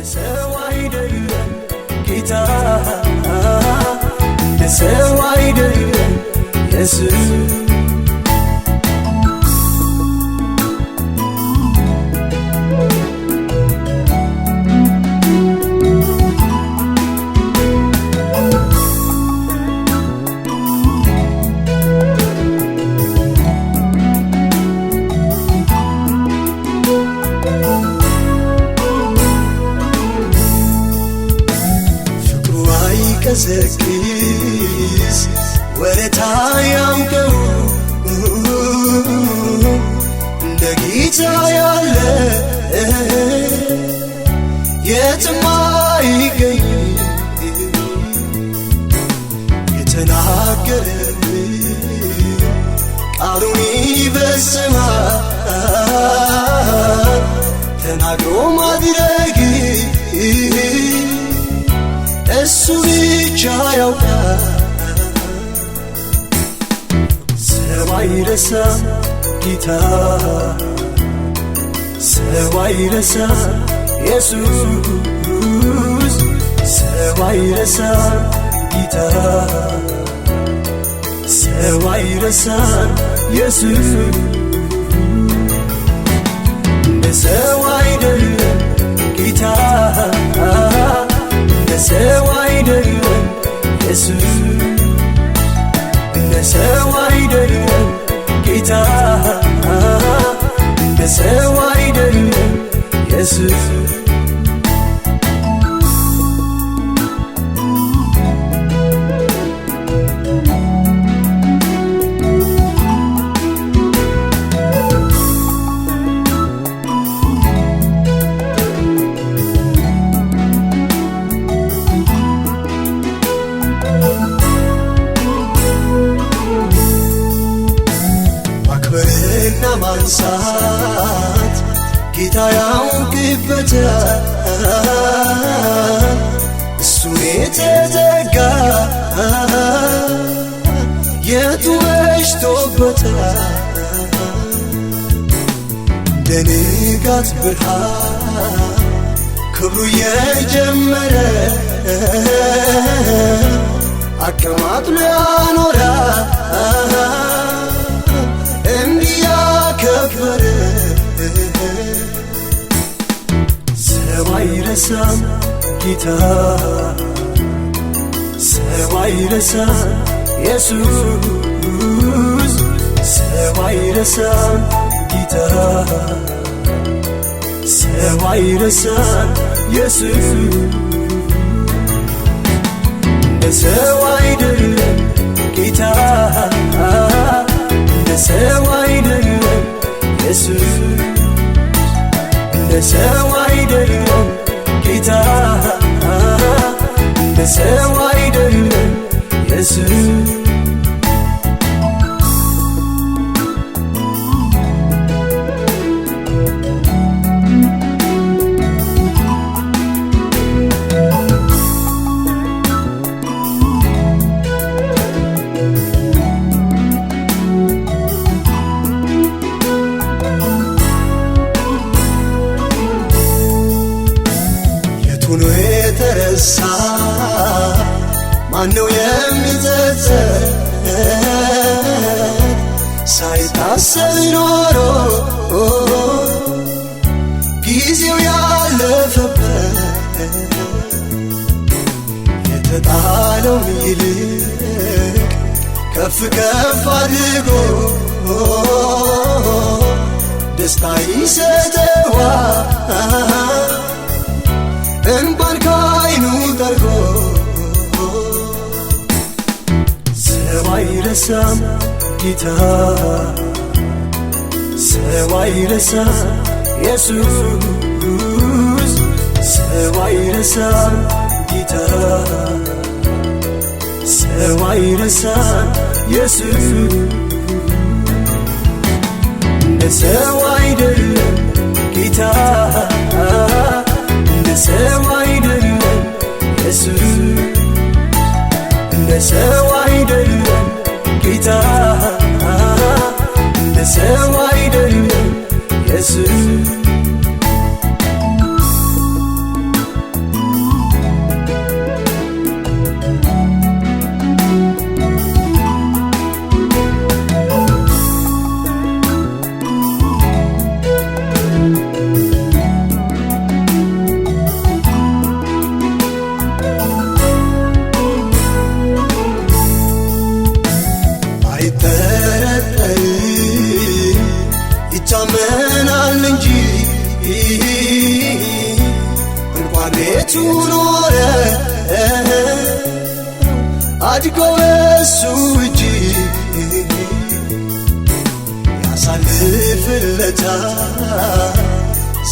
ሰው አይደለም ጌታ ሰው አይደለም ኢየሱስ ዘኪስ ወረታ ያምከው እንደ ጌታ ያለ የትም አይገኝ የተናገረው ቃሉን ይፈጽማል ተናግሮ ማድረግ እሱ ብቻ ያውቃል ሰው አይረሳም ጌታ ሰው አይረሳም ኢየሱስ ሰው አይረሳም ጌታ ሰው አይረሳም ኢየሱስ እንደ ሰው አይደለም ጌታ ሰው አይደለም ኢየሱስ እንደ ሰው አይደለም ጌታ እንደ ሰው አይደለም ኢየሱስ ማንሳት ጌታ ያውቅበታል እሱን የተዘጋ የቱ መሽቶበታል እንደ ንጋት ብርሃን ክብሩ የጀመረ አቀማጥሎ ያኖራል ከበረ ሰው አይረሳም ጌታ ሰው አይረሳም ኢየሱስ ሰው አይረሳም ጌታ ሰው አይረሳም ኢየሱስ እንደ ሰው አይደለም ጌታ እንደ ሰው አይደለም ኢየሱስ እንደ ሰው አይደለም ጌታ እንደ ሰው አይደለም ኢየሱስ የተረሳ ማነው የሚጸጸት ሳይታሰብ ኖሮ ጊዜው ያለፈበት የተጣለው ይልቅ ከፍ ከፍ አድርጎ ደስታ ይሰጠዋል እንኳን ከዓይኑ ጠርጎ ሰው አይረሳም ጌታ ሰው አይረሳም ኢየሱስ ሰው አይረሳም ጌታ ሰው አይረሳም ኢየሱስ እንደ ሰው አይደለም ጌታ እንደ ሰው አይደለም ኢየሱስ እንደ ሰው አይደለም ጌታ እንደ ሰው አይደለም ኢየሱስ ይታመናል እንጂ እንኳን ቤቱ ኖረ አድጎ እሱ እጅ ያሳልፍለታል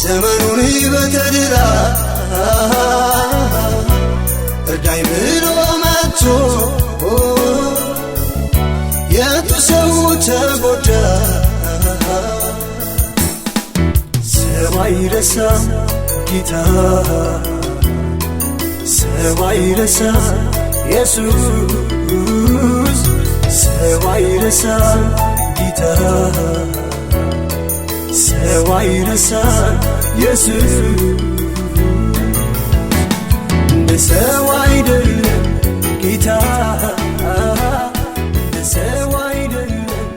ዘመኑን በተድላ እርዳኝ ብሎ መጥቶ የቱ ሰው ተጎዳ ሰው አይረሳም ጌታ ሰው አይረሳም ኢየሱስ ሰው አይረሳም ጌታ ሰው አይረሳም ኢየሱስ እንደ ሰው አይደለም ጌታ እንደ ሰው አይደለም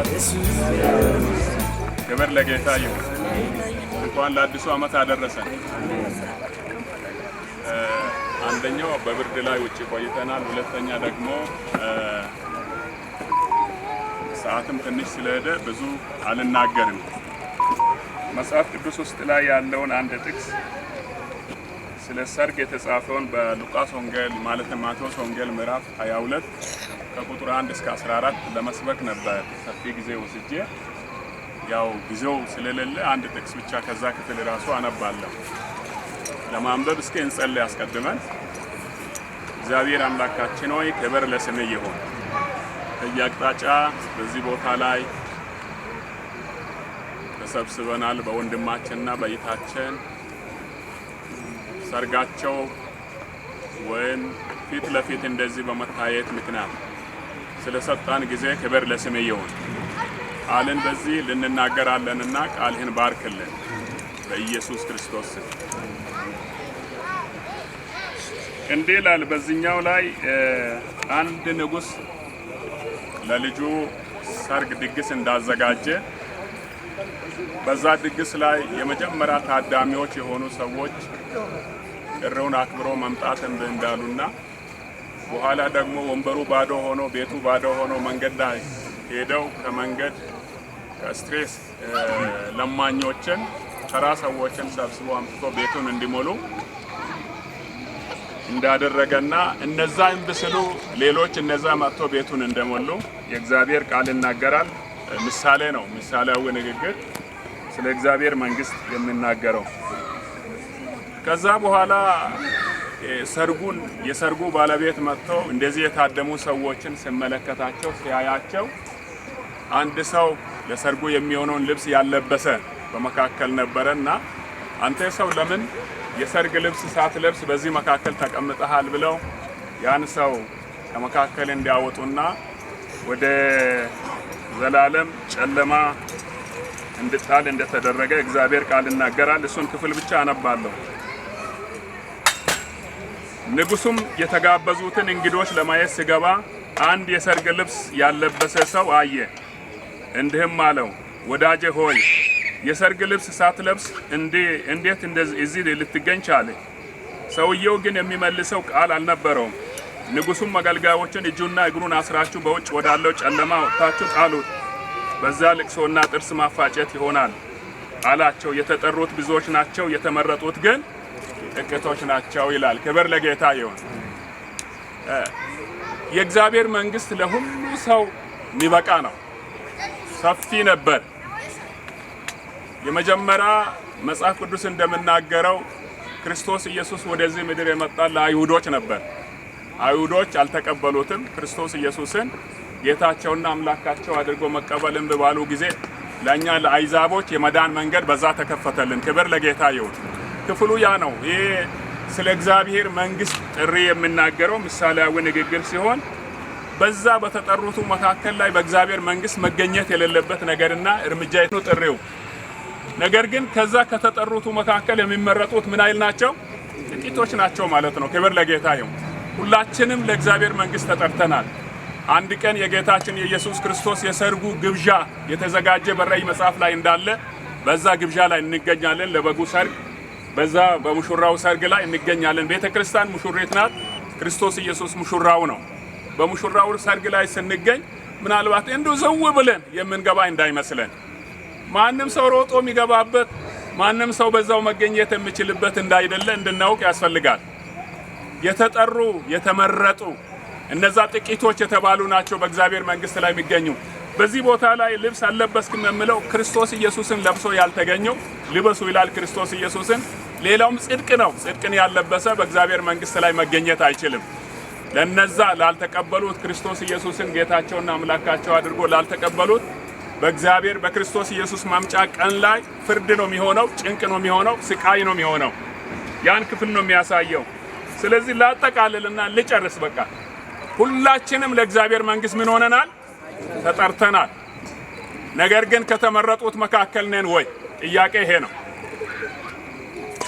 ኢየሱስ ክብር ለጌታ ይሁን። እንኳን ለአዲሱ ዓመት አደረሰን። አንደኛው በብርድ ላይ ውጪ ቆይተናል። ሁለተኛ ደግሞ ሰዓትም ትንሽ ስለሄደ ብዙ አልናገርም። መጽሐፍ ቅዱስ ውስጥ ላይ ያለውን አንድ ጥቅስ ስለ ሰርግ የተጻፈውን በሉቃስ ወንጌል ማለት ማቴዎስ ወንጌል ምዕራፍ 22 ከቁጥር 1 እስከ 14 ለመስበክ ነበር ሰፊ ጊዜ ወስጄ ያው ጊዜው ስለሌለ አንድ ጥቅስ ብቻ ከዛ ክፍል ራሱ አነባለሁ። ለማንበብ እስኪ እንጸልይ አስቀድመን። እግዚአብሔር አምላካችን ሆይ ክብር ለስምህ ይሁን። በየአቅጣጫ በዚህ ቦታ ላይ ተሰብስበናል። በወንድማችንና በእህታችን ሰርጋቸው ወይም ፊት ለፊት እንደዚህ በመታየት ምክንያት ስለሰጣን ጊዜ ክብር ለስምህ ይሁን። ቃልን በዚህ ልንናገራለንና ቃልህን ባርክልን በኢየሱስ ክርስቶስ ስም። እንዲህ ይላል በዚህኛው ላይ አንድ ንጉሥ ለልጁ ሰርግ ድግስ እንዳዘጋጀ በዛ ድግስ ላይ የመጀመሪያ ታዳሚዎች የሆኑ ሰዎች ጥሪውን አክብሮ መምጣት እንዳሉና በኋላ ደግሞ ወንበሩ ባዶ ሆኖ ቤቱ ባዶ ሆኖ መንገድ ላይ ሄደው ከመንገድ ከስትሬስ ለማኞችን ተራ ሰዎችን ሰብስቦ አምጥቶ ቤቱን እንዲሞሉ እንዳደረገና እነዛ እንብስሉ ሌሎች እነዛ መጥቶ ቤቱን እንደሞሉ የእግዚአብሔር ቃል ይናገራል። ምሳሌ ነው፣ ምሳሌያዊ ንግግር ስለ እግዚአብሔር መንግስት የሚናገረው። ከዛ በኋላ የሰርጉ ባለቤት መጥቶ እንደዚህ የታደሙ ሰዎችን ሲመለከታቸው ሲያያቸው አንድ ሰው ለሰርጉ የሚሆነውን ልብስ ያለበሰ በመካከል ነበረና አንተ ሰው ለምን የሰርግ ልብስ ሳትለብስ በዚህ መካከል ተቀምጠሃል ብለው ያን ሰው ከመካከል እንዲያወጡና ወደ ዘላለም ጨለማ እንድጣል እንደተደረገ እግዚአብሔር ቃል ይናገራል። እሱን ክፍል ብቻ አነባለሁ። ንጉሱም የተጋበዙትን እንግዶች ለማየት ሲገባ አንድ የሰርግ ልብስ ያለበሰ ሰው አየ። እንዲህም አለው፣ ወዳጄ ሆይ የሰርግ ልብስ ሳትለብስ እንዴት እዚህ ልትገኝ ቻለ? ሰውየው ግን የሚመልሰው ቃል አልነበረውም። ንጉሱም አገልጋዮችን እጁና እግሩን አስራችሁ በውጭ ወዳለው ጨለማ ወጥታችሁ ጣሉት፣ በዛ ልቅሶና ጥርስ ማፋጨት ይሆናል አላቸው። የተጠሩት ብዙዎች ናቸው፣ የተመረጡት ግን ጥቂቶች ናቸው ይላል። ክብር ለጌታ ይሁን። የእግዚአብሔር መንግስት ለሁሉ ሰው የሚበቃ ነው። ሰፊ ነበር። የመጀመሪያ መጽሐፍ ቅዱስ እንደምናገረው ክርስቶስ ኢየሱስ ወደዚህ ምድር የመጣ ለአይሁዶች ነበር። አይሁዶች አልተቀበሉትም። ክርስቶስ ኢየሱስን ጌታቸውና አምላካቸው አድርጎ መቀበልን ባሉ ጊዜ ለኛ ለአይዛቦች የመዳን መንገድ በዛ ተከፈተልን። ክብር ለጌታ ይሁን። ክፍሉ ያ ነው። ይሄ ስለ እግዚአብሔር መንግስት ጥሪ የሚናገረው ምሳሌያዊ ንግግር ሲሆን በዛ በተጠሩቱ መካከል ላይ በእግዚአብሔር መንግስት መገኘት የሌለበት ነገርና እርምጃ ነው ጥሪው። ነገር ግን ከዛ ከተጠሩቱ መካከል የሚመረጡት ምን አይል ናቸው? ጥቂቶች ናቸው ማለት ነው። ክብር ለጌታ ይሁን። ሁላችንም ለእግዚአብሔር መንግስት ተጠርተናል። አንድ ቀን የጌታችን የኢየሱስ ክርስቶስ የሰርጉ ግብዣ የተዘጋጀ በራእይ መጽሐፍ ላይ እንዳለ በዛ ግብዣ ላይ እንገኛለን። ለበጉ ሰርግ በዛ በሙሽራው ሰርግ ላይ እንገኛለን። ቤተክርስቲያን ሙሽሪት ናት። ክርስቶስ ኢየሱስ ሙሽራው ነው። በሙሽራው ሰርግ ላይ ስንገኝ ምናልባት እንዱ ዘው ብለን የምንገባ እንዳይመስለን ማንም ሰው ሮጦ የሚገባበት ማንም ሰው በዛው መገኘት የሚችልበት እንዳይደለ እንድናውቅ ያስፈልጋል። የተጠሩ የተመረጡ እነዛ ጥቂቶች የተባሉ ናቸው በእግዚአብሔር መንግስት ላይ የሚገኙ። በዚህ ቦታ ላይ ልብስ አለበስክም የምለው ክርስቶስ ኢየሱስን ለብሶ ያልተገኘው ልበሱ ይላል ክርስቶስ ኢየሱስን። ሌላውም ጽድቅ ነው። ጽድቅን ያለበሰ በእግዚአብሔር መንግስት ላይ መገኘት አይችልም። ለነዛ ላልተቀበሉት ክርስቶስ ኢየሱስን ጌታቸውና አምላካቸው አድርጎ ላልተቀበሉት በእግዚአብሔር በክርስቶስ ኢየሱስ ማምጫ ቀን ላይ ፍርድ ነው የሚሆነው፣ ጭንቅ ነው የሚሆነው፣ ስቃይ ነው የሚሆነው። ያን ክፍል ነው የሚያሳየው። ስለዚህ ላጠቃልልና ልጨርስ። በቃ ሁላችንም ለእግዚአብሔር መንግስት ምን ሆነናል? ተጠርተናል። ነገር ግን ከተመረጡት መካከል ነን ወይ? ጥያቄ ይሄ ነው።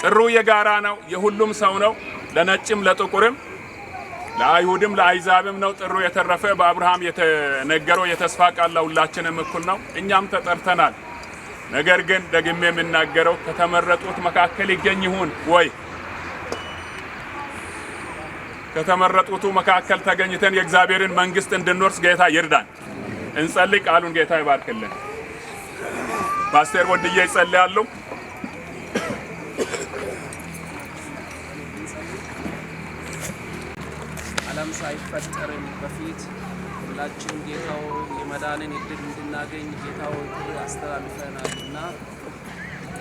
ጥሩ የጋራ ነው፣ የሁሉም ሰው ነው። ለነጭም ለጥቁርም ለአይሁድም ለአይዛብም ነው ጥሩ የተረፈ በአብርሃም የተነገረው የተስፋ ቃል ለሁላችንም እኩል ነው። እኛም ተጠርተናል። ነገር ግን ደግሜ የምናገረው ከተመረጡት መካከል ይገኝ ይሁን ወይ? ከተመረጡቱ መካከል ተገኝተን የእግዚአብሔርን መንግስት እንድንወርስ ጌታ ይርዳን። እንጸልይ። ቃሉን ጌታ ይባርክልን። ፓስተር ወድዬ ይጸልያሉ። ዓለም ሳይፈጠርም በፊት ሁላችን ጌታው የመዳንን እድል እንድናገኝ ጌታው ጥሪ አስተላልፈናልና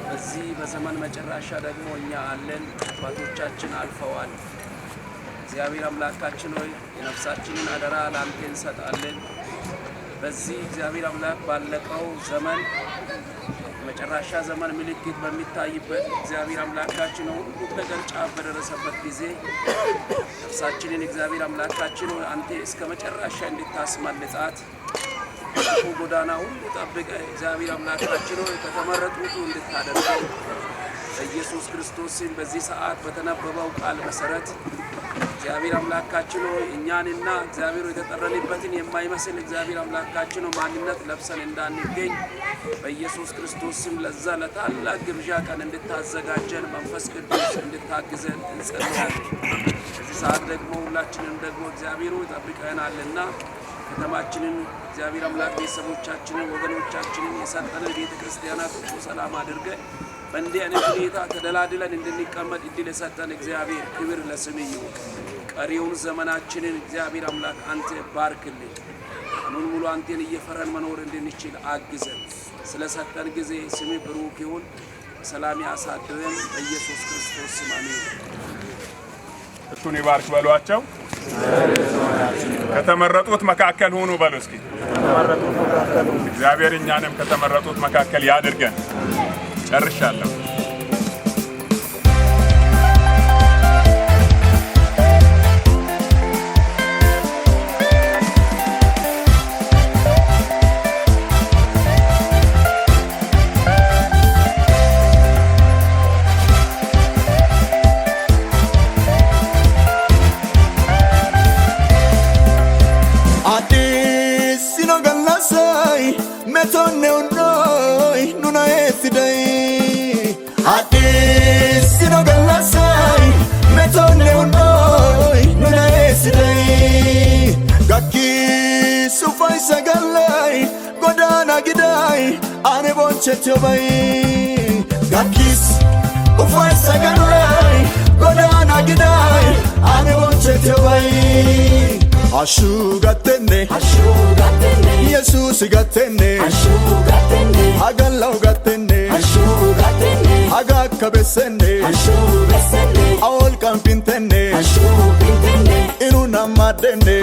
በዚህ በዘመን መጨረሻ ደግሞ እኛ አለን። አባቶቻችን አልፈዋል። እግዚአብሔር አምላካችን ሆይ የነፍሳችንን አደራ ላንተ እንሰጣለን። በዚህ እግዚአብሔር አምላክ ባለቀው ዘመን መጨረሻ ዘመን ምልክት በሚታይበት እግዚአብሔር አምላካችን ሁሉ ነገር ጫፍ በደረሰበት ጊዜ ነፍሳችንን እግዚአብሔር አምላካችን አንተ እስከ መጨረሻ እንድታስመልጣት ጎዳና ሁሉ ጠብቀ እግዚአብሔር አምላካችን ከተመረጡት እንድታደርገው በኢየሱስ ክርስቶስ ስም በዚህ ሰዓት በተነበበው ቃል መሰረት እግዚአብሔር አምላካችን እኛንና እግዚአብሔር የተጠረንበትን የማይመስል እግዚአብሔር አምላካችን ማንነት ለብሰን እንዳንገኝ በኢየሱስ ክርስቶስ ስም ለዛ ለታላቅ ግብዣ ቀን እንድታዘጋጀን መንፈስ ቅዱስ እንድታግዘን እንጸልያለን። በዚህ ሰዓት ደግሞ ሁላችንም ደግሞ እግዚአብሔር ይጠብቀናልና ከተማችንን እግዚአብሔር አምላክ ቤተሰቦቻችንን ወገኖቻችንን የሰጠንን ቤተ ክርስቲያናት ሁሉ ሰላም አድርገን በእንዲህ አይነት ሁኔታ ተደላድለን እንድንቀመጥ እድል የሰጠን እግዚአብሔር ክብር ለስምህ ይሁን። ቀሪውን ዘመናችንን እግዚአብሔር አምላክ አንተ ባርክልን። ቀኑን ሙሉ አንተን እየፈራን መኖር እንድንችል አግዘን። ስለሰጠን ጊዜ ስምህ ብሩክ ይሁን። ሰላም ያሳድረን። በኢየሱስ ክርስቶስ ስም አሜን። እሱን ይባርክ በሏቸው። ከተመረጡት መካከል ሁኑ በሉ እስኪ። እግዚአብሔር እኛንም ከተመረጡት መካከል ያድርገን። ጨርሻለሁ። አዲስ ሲኖገላሳይ መቶኔው ኖይ ኑና ኤፊደይ አዲስ ሲኖገላሳይ መቶኔው ኖይ ኑና ኤፊደይ ጋኪ ሱፋይ ሰገላይ ጎዳና ጊዳይ አኔ ቦንቸቴባይ ጋኪስ ኡፋይ ሰገላይ ጎዳና ጊዳይ አኔ ቦንቸቴባይ Ashugatene Jesus gatene Agalau gatene Agakabesene Aol kampintene Inuna madene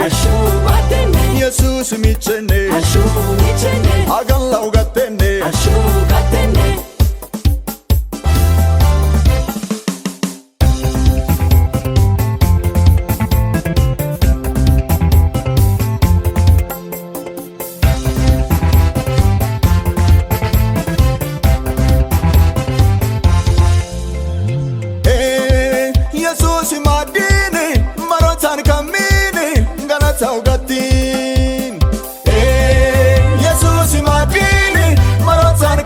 Jesus michene Agalau gatene Taugatin Jesus imadini marotan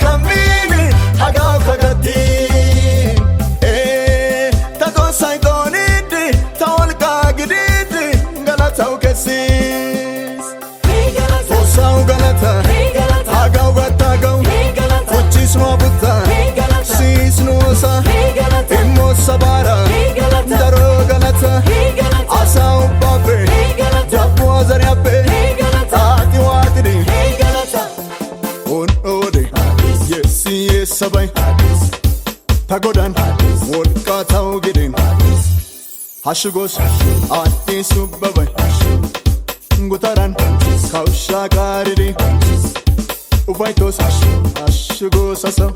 subbabai tagodan wolqatau gidin hashugos atti subbabai gutaran kausha garidi ufaitos hashugos asam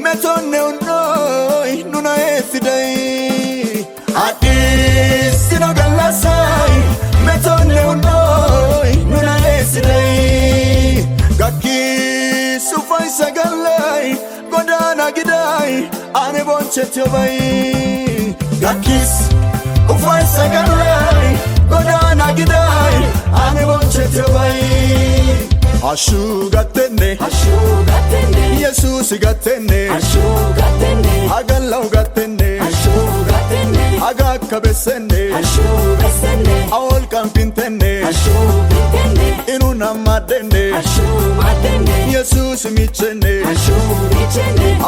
metonne unnoi nuna efidai adis sino galasai metonne unnoi nuna efidai gakki sufai sagalai godana gidai ane bonchetti obai gakkis ufai sagalai godana gidai ane bonchetti obai ashugatenne Jesus gatenne agalau gatenne agakabesenne awol kampintenne inuna madenne Jesus michenne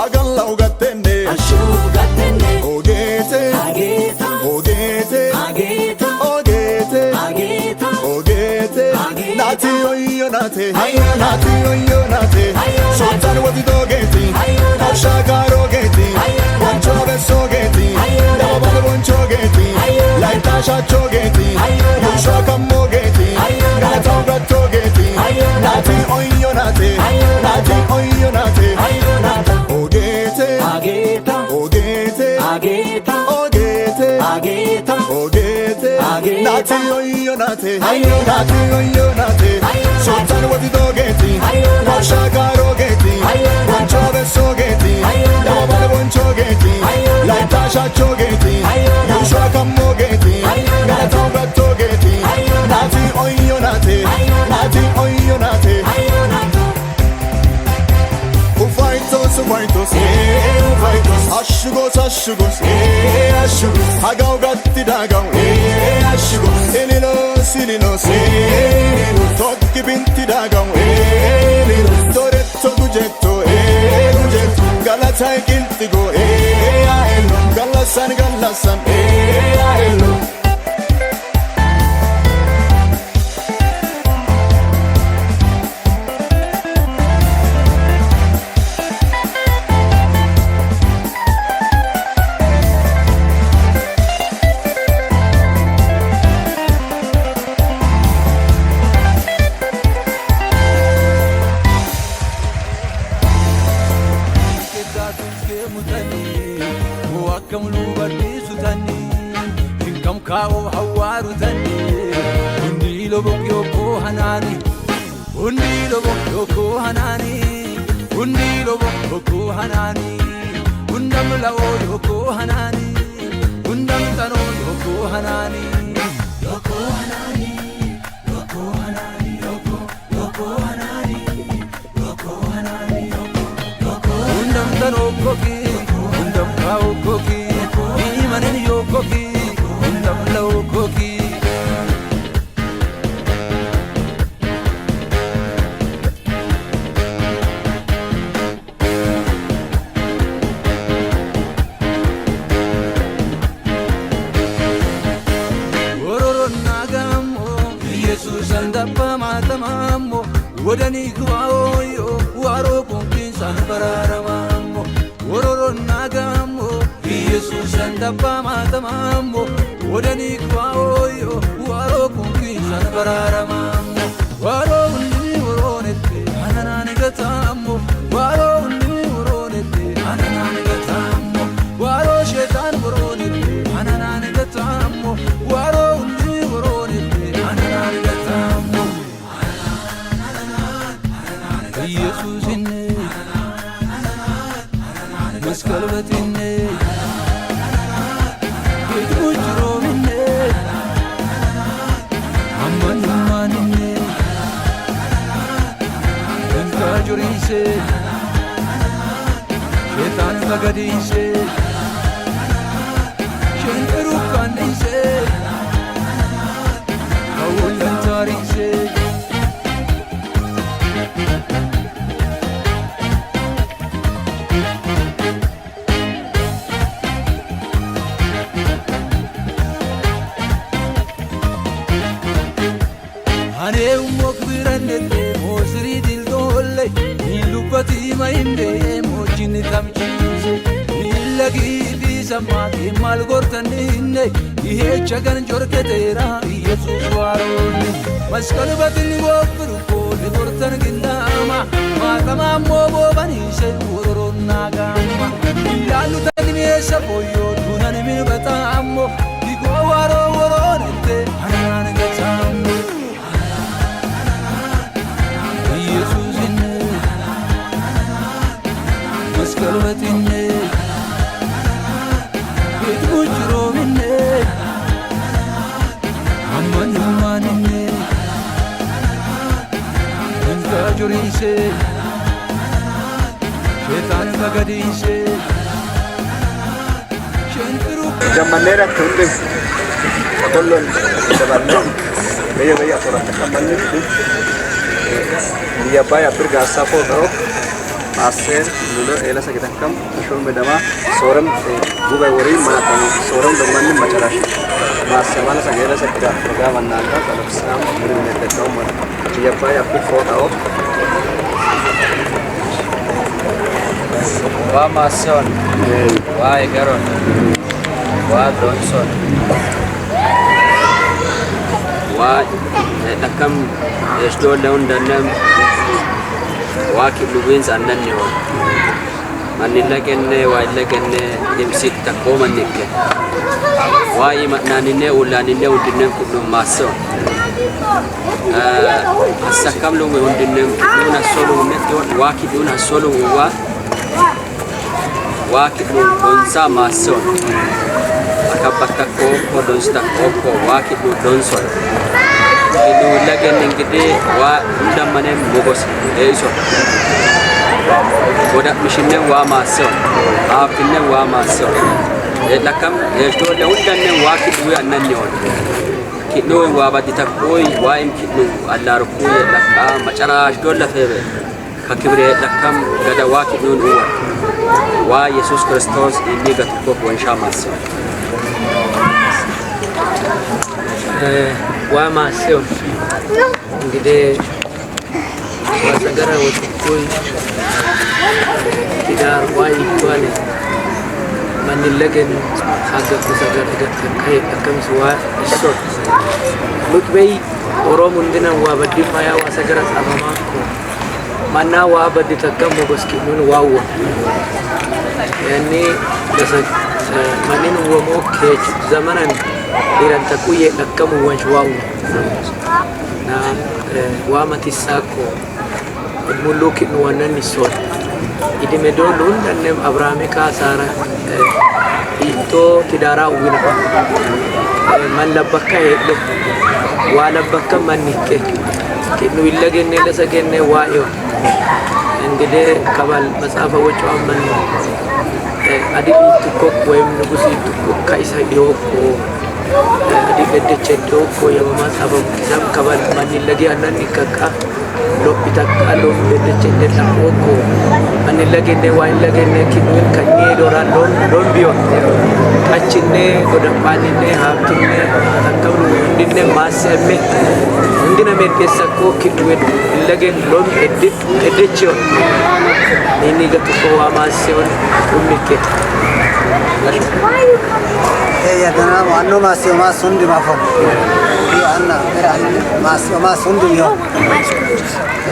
agalau gatenne ogete ogete ogete ogete nati oyo nate nati oyo nate sultan wati dogeti shagaro geti boncho beso geti daba boncho geti laita shacho geti yusha kamo geti nata gato geti nati oyo nate nati oyo nate ogete ogete ogete ogete nati oyo nate nati oyo nate sultan wati dogeti shagaro geti boncho beso geti daba boncho geti laita shacho geti yusha kamo geti nata gato geti nati oyo nate nati oyo nate ufaitos ufaitos ashugos ashugos ashugos hagau gatti dagau ashugos elilos elilos tokki binti dagau elilos doretto gujetto gujetto galatai kiltigo elo galasan galasan elo Wadani kuaoyo waro kumkinsan bararamamo wororo nagamo Jesus andapa matamamo wadani kuaoyo waro kumkinsan bararamamo waro unni woronete ananani gatamo waro unni woronete ananani gatamo waro shetan woronete ananani gatamo waro unni woronete ananani gatamo Jesus inne መስቀልበት inne የትሙጅሮ inne አማንማን inne እንካጁሪሴ ሼጣን ፈገዲሴ شنفرو كانيسي أولا تاريسي أنا أمك برنت موسري دل دولي نلوبتي ما يمدي موجين تمشي نلاقي في سماكي مال غورتني إيه شجن جوركتيرا يسوع واروني مسكال بدن غوفر كول غورتن جنداما ما تمام مو بني سيورون ناغاما يالو تدمي سبويو دونان من بتامو ديغو وارو ورونته أنا نجتامو مسكلوتيني بتبجرو مني أماني انت جريسي شيطان فقديسي شنفرو جمالنا كندم كلن دبلن بيا صورة كمالنا dia bayar bergasa foto asen dulu ela sakit kam shol medama soram buga wori matan soram domani macarash masa mana sagera sakita proga mananga kalau sam beri mete nomor dia bayar foto wa mason wa egaron wa donson wa nakam esdo down danam واكب لوينز أنني هون من لكنه وإلكنه يمسك تقوم النك واي متنانينه ولانينه ودنهم كلهم ماسون السكام لهم ودنهم دون السولو دون واكب دون السولو هو واكب دونسا ماسون أكبر تقوم ودونسا تقوم واكب دونسون itu lagi yang gede wa udah mana bogos eso bodak mesinnya wa masuk apinya wa masuk lakam itu dah udah nih wa kidu ananyon kidu wa badita koi wa im kidu Allah rukui lakam macara dola febe kakibre lakam gada wa kidu wa Yesus Kristus ini gatukok wa insyamasuk wa masih gede segera waktu tidak wai kuali manilagen agak segera agak kai akan suwa isot lutbei orang mundina wa badi maya wa segera sama aku mana wa badi takam mogoski nun wawa yani dasar manin wa mo ke zamanan iran takuye nakamu wanjwau na wamati sako muluki nuwanani son idi medolun danem abrahame ka sara ito tidara uwina man labaka hedde wala bakka manike kinu illagenne lasagenne wayo ngede kabal masafa wacho amman adi tukok wem nugusi tukok kaisa yoko di bede cendo ko yang masabab kisam kabar mani lagi anan nikaka lo pitak alo bede cende takoko mani lagi ne wain lagi ne kinun kanye doran don bio acine goda pani ne haptine takam dinne maseme undina me pesako kinun lagi lon edit cho ini gatuko wa masion umike ya dana wano masih masundi mafom ya anna era masih sundi yo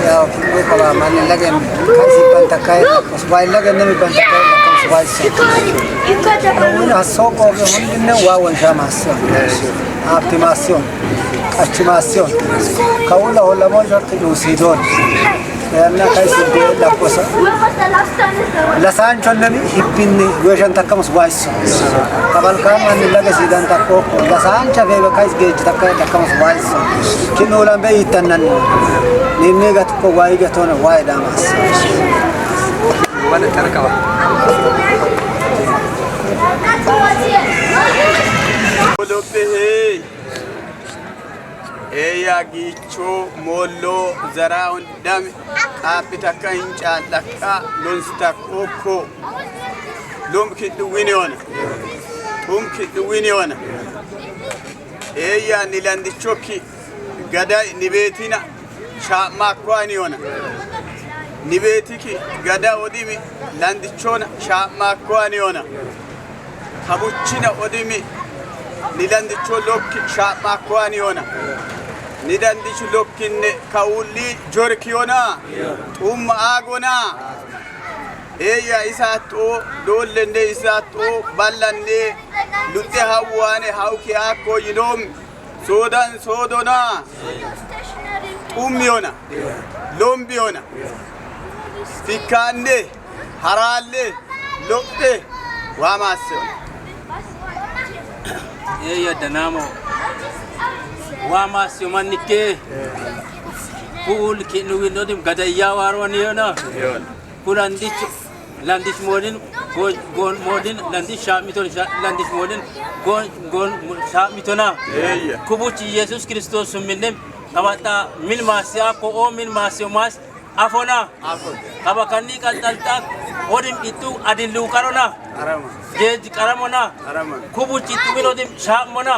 ya kiko kaba mani lagi kasi pantakai usbai lagi nemi pantakai usbai se ini hasoko ke hundine wawan shamasyon optimization kaula hola mo jorti usidon Karena kaisi dia laposa. Lasan chonnami hippinni goeshan takka musbais. Kabal kaman nilaga sidan takko. Lasan chave kais geej takka musbais. Kinu lambe itannan. Ninne gatko wai gatona wai damas. Wala tarkawa. giichoo molloo zaraa hundame qaaphitakka hin caallakka lonstakkookko lumkidhuwiniyoona tumkidhuwiniyoona eeyyaa nilandichokki gada nibeetina shaa'maakkoaniyoona nibeetiki gada odimi landichoona shaa'maakkoaniyoona habuchina odimi nilandicho lokki shaa'maakkoaniyoona nilandichu lokkinne kawulli jorkiyoona xumma aagona eeyya isaatoo doollenne isaatoo ballanne lutte hawwaane hawki akko yinom sodan sodona xummiyoona lombiyoona fikkaanne haraalle lophe waamaasseyoona eeyya danamo waamaasseyo mannikkee puul ki'nuwinnodim gadayyaa waarwaniyona kulandichu landish modin gon modin landish shamiton landish modin gon shamitona kubuchi Jesus Christos minnem tabata min masya ko o min masyo mas afona tabakani kaltalta odim itu adilu karona jej karamona kubuchi tumilodim shamona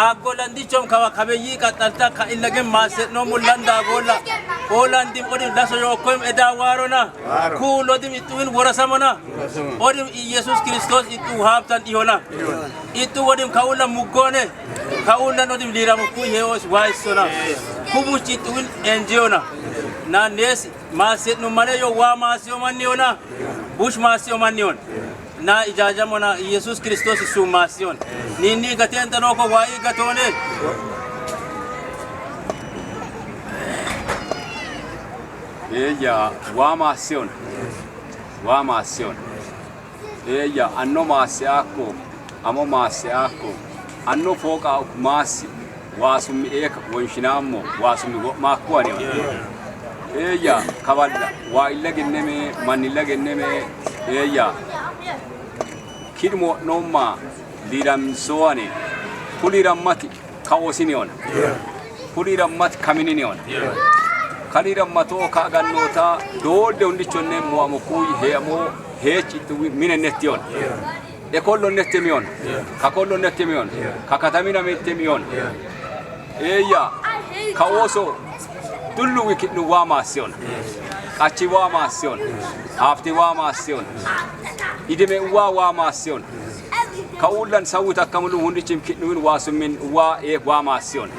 ago landichom kawa kabeyi kaltalta ka illagem mas no mulanda gola Olandim odim laso yokoim eda warona kulodim ituin warasamona odim Jesus Christos itu habtan ihona itu odim kaula mugone kaula nodim liramu ku heos waisona kubuchi ituin enjiona na nes maset no mane yo wa masio maniona bush masio manion na ijajamona Jesus Christos su masion nini gatenta noko wai gatone eeyya waamaasseyon eeyya anno maasseakko amo maasseakko anno fooqa maassi waasummi eeka wonshinaammo waasummi go'maakkuwani eeyya kaballa waa illagenneme mannillagenneme eeyya kidmo nomma liramsowane kulirammati kawosiniyona kulirammati kamininiyon kalira mato ka gannota dode undichonne muamo kuy heamo hechitu minenettion e kollo nettemion ka kollo nettemion ka katamina mettemion eya kawoso dullu wikinu wa masion achi wa masion afti wa masion ideme wa masion kaulan sawuta kamulu hundichim kinu wasumin wa e wa masion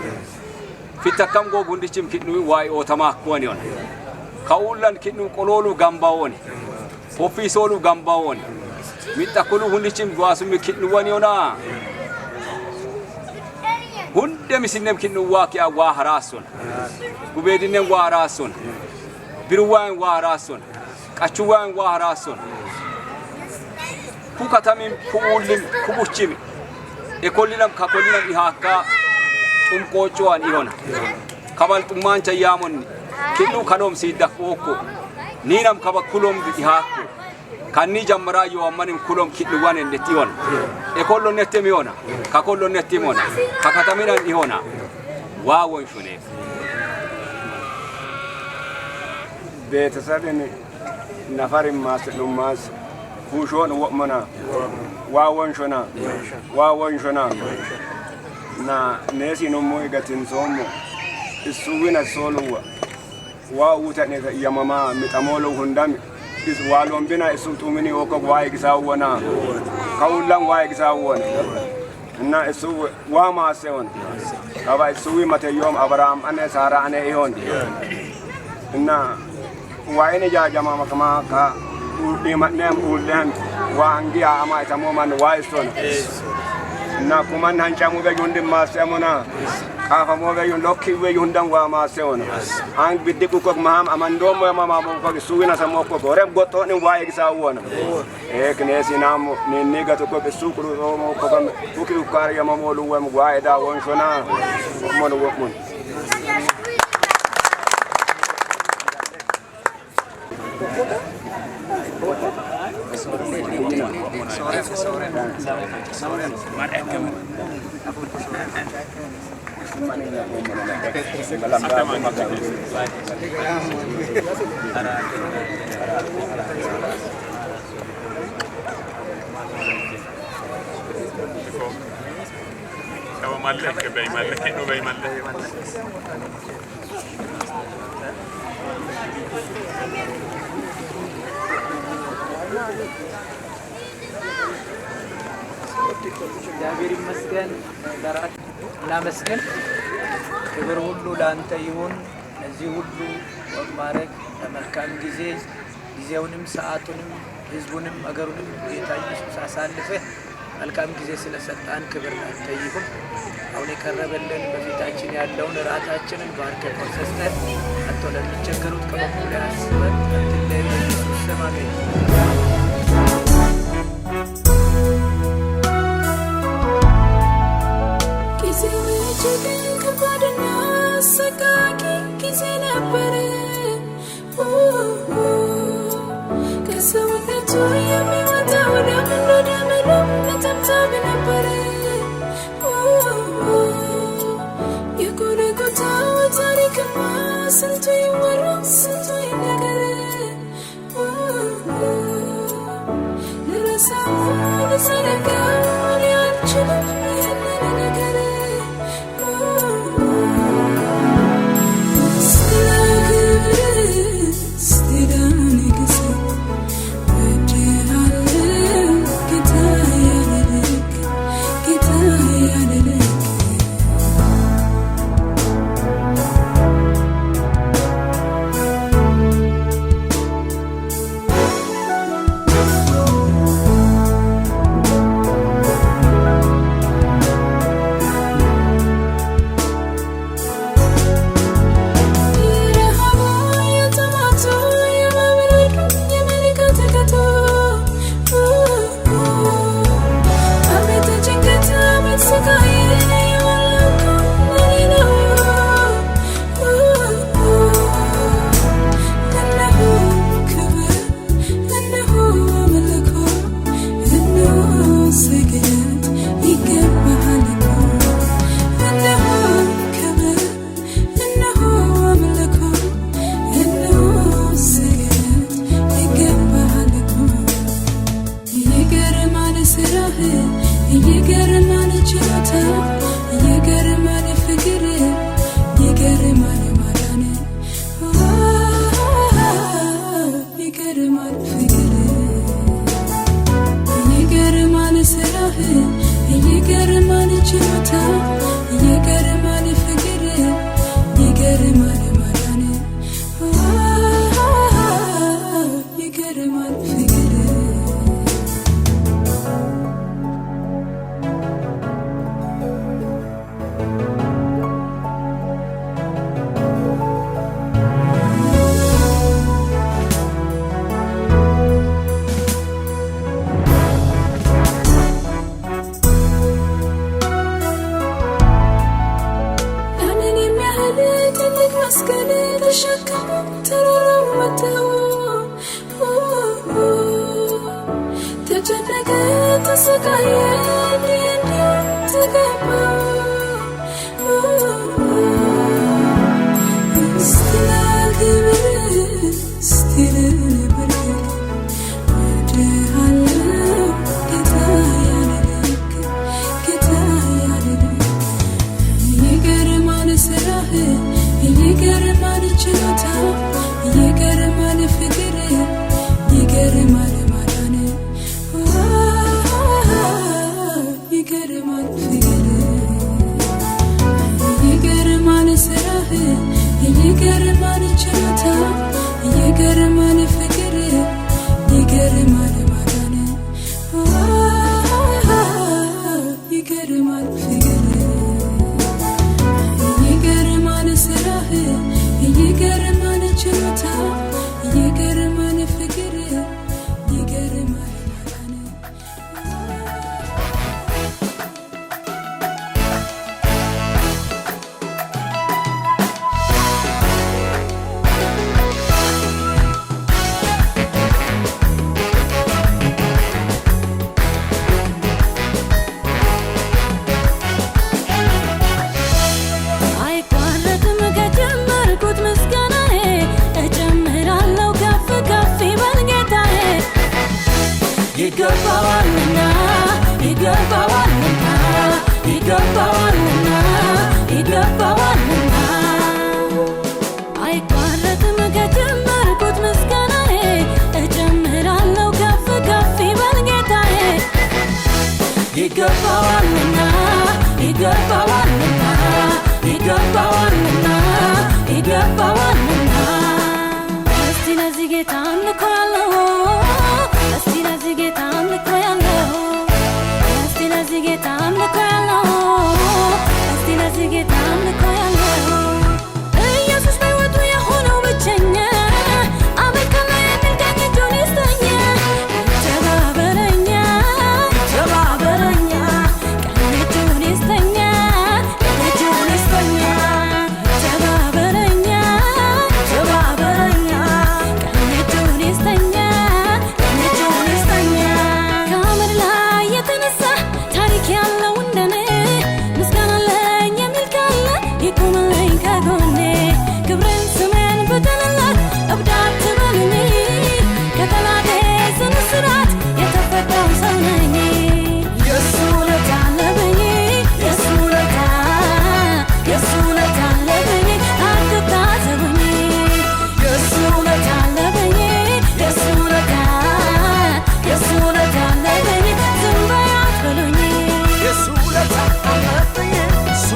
fitakam go gundichim kidnu wai otamakkonion kaulan kidnu kololu gambawoni ofisolu gambawoni mitakulu hundichim gwasumi kidnu waniona hunde misinem kidnu waki wa harason gubedinen wa harason biruwan wa harason kachuwan wa harason kukatamin kuulim kubuchimi ekolilam kakolilam ihaka kochoan ihona kabal tumancha yamon kinu kanom sidda koko ninam kaba kulom ihako kanni jamra yo amanim kulom kiddu wanen netiyon e kollo nettemiona ka kollo nettimona ka katamina ihona wawon shune betasabin nafarim maslum mas kushon womana wawon shona na nesi no moy gatin somo isuwina soluwa wa wuta ne ya mama mitamolo hundami is walon bina isu tumini oko wa igisawana kaulan wa igisawana na isu wa ma sewon aba isuwi mate yom abraham ane sara ane ihon na wa ene ja jama makama ka ni matnem ulen wa angia ama itamo man wa isona na kuman hanchamu be yundim masemona kafa mo be yun lokki we yundam wa masemona ang biddi ku ko maham amando mo mama mo ko suwina samo ko rem goto ni wa egisa wona e knesi namo ni niga to ko be sukru mo ko kam ukiru kar ya mo lu wa mo wa eda won shona mo no won እግዚአብሔር ይመስገን ለራት እናመስግን ክብር ሁሉ ላንተ ይሁን ለዚህ ሁሉ ወማረግ ለመልካም ጊዜውንም ሰዓቱንም ህዝቡንም አገሩንም ጌታ ኢየሱስ አሳልፈህ መልካም ጊዜ ስለሰጣን ክብር ላንተ ይሁን አሁን የቀረበልን በፊታችን ያለውን ራታችንን ባርከህ ቆርሰህ አጥቶ ለሚቸገሩት ከበኩል ያስበን ለኢየሱስ ስም አሜን Sakaki kizena pare kasawna tu yami watauna mloda melum natamtamina pare yakore kota watari kama santu iwaro santu inagare nirasa nasaraka rianchulu yanagare You get a money ይገባዋልና ይገባዋልና ይገባዋልና ይገባዋልና አይቋረጥም ከጀመርኩት ምስጋናዬ እጨምራለሁ ከፍ ከፍ ይበል ጌታዬ ይገባዋልና ይገባዋልና ይገባዋልና ይገባዋልና እስቲ ለዚህ ጌታ አምልኮያለሁ እስቲ ለዚህ ጌታ አምልኮያለሁ እስቲ ለዚህ ጌታ አምልኮያለሁ እስቲ ለዚህ ጌታ አምልኮያለሁ ኢየሱስ በሕይወቱ የሆነው ብቸኛ አመልካለሁ የሚል ቀኝ እጁን ይስጠኛ ተባበረኛ ተባበረኛ ቀኝ እጁን ይስጠኛ ቀኝ እጁን ይስጠኛ ተባበረኛ ተባበረኛ ቀኝ እጁን ይስጠኛ ቀኝ እጁን ይስጠኛ ከአመድ ላይ የተነሳ ታሪክ ያለው እንደኔ ምስጋና አለኝ የሚል ካለ ይቁምልኝ ከጎኔ ክብሬን ስሜን በደለላት እብድ አትበሉኝ ከጠላቴ ጽኑ እስራት የተፈታሁ ሰው ነኝ የእሱ ውለታ አለብኝ የእሱ ውለታ አለብኝ አትታዘቡኝ የእሱ ውለታ አለብኝ የእሱ ውለታ አለብኝ ዝም በይ አትበሉኝ የእሱ ውለታ አለብኝ የእሱ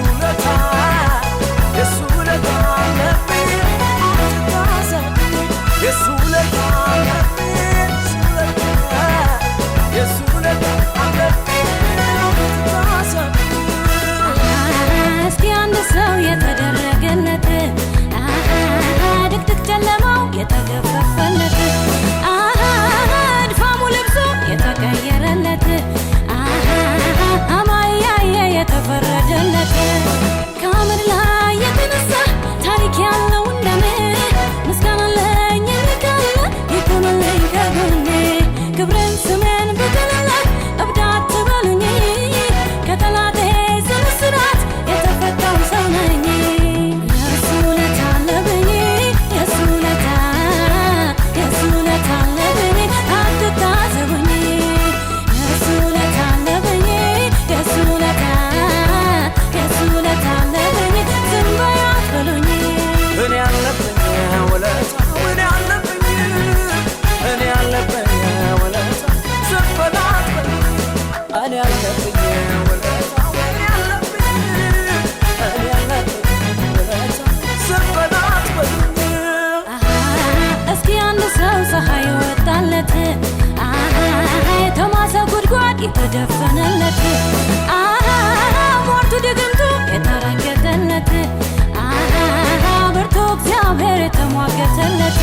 ውለታ አለብኝ አትታዘቡኝ የእሱ ውለታ አለብኝ የእሱ ውለታ አለብኝ አትታዘቡኝ እስኪ አንድ ሰው የተደረገለት ድቅድቅ ጨለማው የተገፈፈለት ድፋሙ ለብሶ የተቀየረለት አማያየ የተፈረደለት ከአመድ ላይ የተነሳ ታሪክ ያለው እንደኔ ምስጋና አለኝ የሚል ካለ ይቁምልኝ ከጎኔ ክብሬን ስሜን በደለላት እብድ አትበሉኝ ከጠላቴ ጽኑ እስራት የተፈታሁ ሰው ነኝ የእሱ ውለታ አለብኝ የእሱ ውለታ አለብኝ አትታዘቡኝ የእሱ ውለታ አለብኝ የእሱ ውለታ አለብኝ ዝም በይ አትበሉኝ እኔ አለብኝ ውለታ እኔ አለብኝ ውለታ ዝም በይ አትበሉኝ እኔ አለብኝ ውለታ እኔ አለብኝ ውለታ ዝም በይ አትበሉኝ እስኪ አንድ ሰው ፀሐይ ወጣለት የተማሰ ጉድጓድ የተደፈነለት ሟርቱ ድግምቱ የተረገጠለት ብርቱ እግዚአብሔር የተሟገተለት